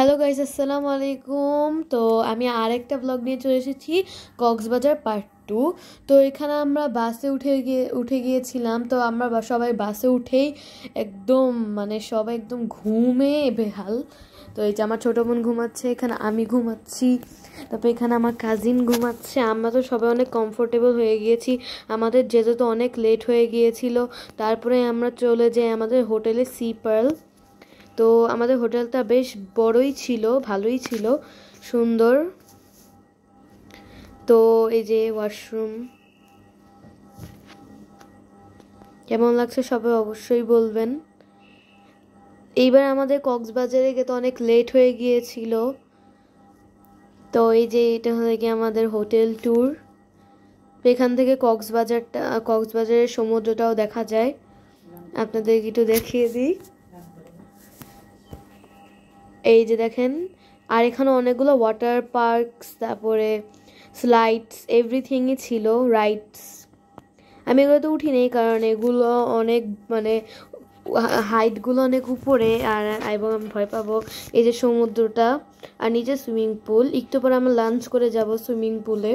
Hello guys, আসসালামু আলাইকুম। তো আমি আরেকটা ব্লগ নিয়ে চলে এসেছি, কক্সবাজার পার্ট 2। তো এখানে আমরা বাসে উঠে গিয়েছিলাম। তো আমরা সবাই বাসে উঠেই একদম সবাই একদম ঘুমে বেহাল। তো এই যে আমার ছোটো বোন ঘুমাচ্ছে, এখানে আমি ঘুমাচ্ছি, তারপর এখানে আমার কাজিন ঘুমাচ্ছে। আমরা তো সবাই অনেক কমফোর্টেবল হয়ে গিয়েছি, আমাদের যেতে তো অনেক লেট হয়ে গিয়েছিল। তারপরে আমরা চলে যাই আমাদের হোটেলে, সি পার্ল। তো আমাদের হোটেলটা বেশ বড়ই ছিল, ভালোই ছিল, সুন্দর। তো এই যে ওয়াশরুম, কেমন লাগছে সবাই অবশ্যই বলবেন। এইবার আমাদের কক্সবাজারে গিয়ে তো অনেক লেট হয়ে গিয়েছিল। তো এই যে এটা হলো গিয়ে আমাদের হোটেল ট্যুর। এখান থেকে কক্সবাজারের সমুদ্রটাও দেখা যায়, আপনাদের একটু দেখিয়ে দিই। এই যে দেখেন, আর এখানে অনেকগুলো ওয়াটার পার্কস, তারপরে স্লাইডস, এভরিথিংই ছিল, রাইডস। আমি এগুলোতে উঠি নেই, কারণ এগুলো অনেক হাইটগুলো অনেক উপরে, আর এবং আমি ভয় পাবো। এই যে সমুদ্রটা, আর নিচে সুইমিং পুল। একটু পরে আমরা লাঞ্চ করে যাব সুইমিং পুলে।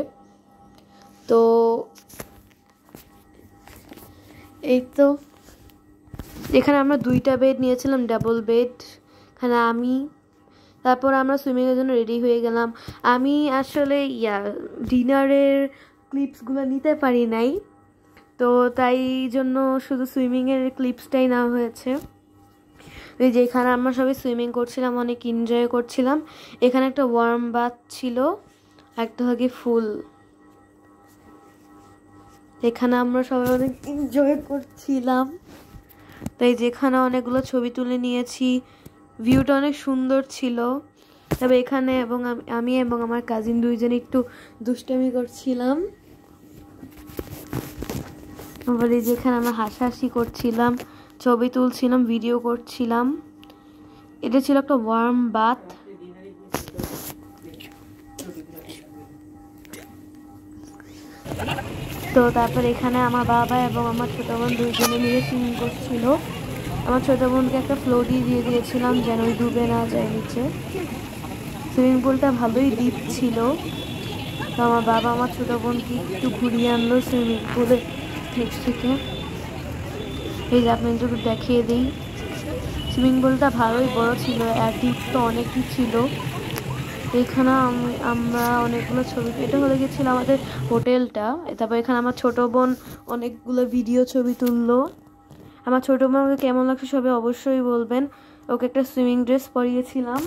তো এই তো এখানে আমরা 2টা বেড নিয়েছিলাম, ডাবল বেড। এখানে তারপর আমরা সুইমিংয়ের জন্য রেডি হয়ে গেলাম। আমি আসলে ডিনারের ক্লিপসগুলো নিতে পারি নাই, তো তাই জন্য শুধু সুইমিংয়ের ক্লিপসটাই নেওয়া হয়েছে। এই যে এখানে আমরা সবাই সুইমিং করছিলাম, অনেক এনজয় করছিলাম। এখানে একটা ওয়ার্ম বাথ ছিল, একটা হচ্ছে ফুল। এখানে আমরা সবাই অনেক এনজয় করছিলাম। তাই যেখানে অনেকগুলো ছবি তুলে নিয়েছি, ভিউটা অনেক সুন্দর ছিল। তবে এখানে আমি এবং আমার কাজিন দুইজন একটু দুষ্টামি করছিলাম। আবার এই যেখানে আমরা হাসাহাসি করছিলাম, ছবি তুলছিলাম, ভিডিও করছিলাম। এটা ছিল একটা ওয়ার্ম বাথ। তো তারপর এখানে আমার বাবা এবং আমার ছোটো বোন দুইজনে মিলে সুইমিং করছিল। আমার ছোটো বোনকে একটা ফ্লোটি দিয়ে দিয়েছিলাম যেন ওই ডুবে না যায় নিচে। সুইমিং পুলটা ভালোই ডিপ ছিল। তো আমার বাবা আমার ছোটো বোনকে একটু ঘুরিয়ে আনলো সুইমিং পুলের থেকে। এই যে আপনি একটু দেখিয়ে দিই, সুইমিং পুলটা ভালোই বড় ছিল, আর ডিপ তো অনেকই ছিল। এখানে আমরা অনেকগুলো ছবি, এটা হলে গেছিল আমাদের হোটেলটা। তারপর এখানে আমার ছোটো বোন অনেকগুলো ভিডিও ছবি তুললো। আমার ছোটো বোনকে কেমন লাগছে সবাই অবশ্যই বলবেন। ওকে একটা সুইমিং ড্রেস পরিয়েছিলাম।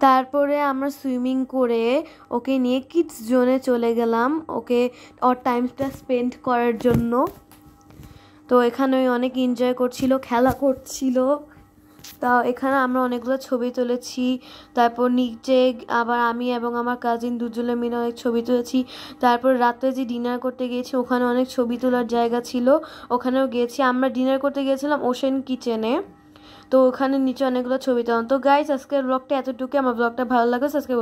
তারপরে আমরা সুইমিং করে ওকে নিয়ে কিডস জোনে চলে গেলাম, ওর টাইমটা স্পেন্ড করার জন্য। তো এখানে অনেক এনজয় করছিল, খেলা করছিল। তা এখানে আমরা অনেকগুলো ছবি তুলেছি। তারপর নিচে আবার আমি এবং আমার কাজিন দুজনে মিলে অনেক ছবি তুলেছি। তারপর রাত্রে যে ডিনার করতে গিয়েছি, ওখানে অনেক ছবি তোলার জায়গা ছিল, ওখানেও গিয়েছি। আমরা ডিনার করতে গিয়েছিলাম ওশেন কিচেনে। তো ওখানে নিচে অনেকগুলো ছবি তুললাম। তো গাইস, আজকের ব্লগটা এতটুকু। আমার ব্লগটা ভালো লাগলে সাবস্ক্রাইব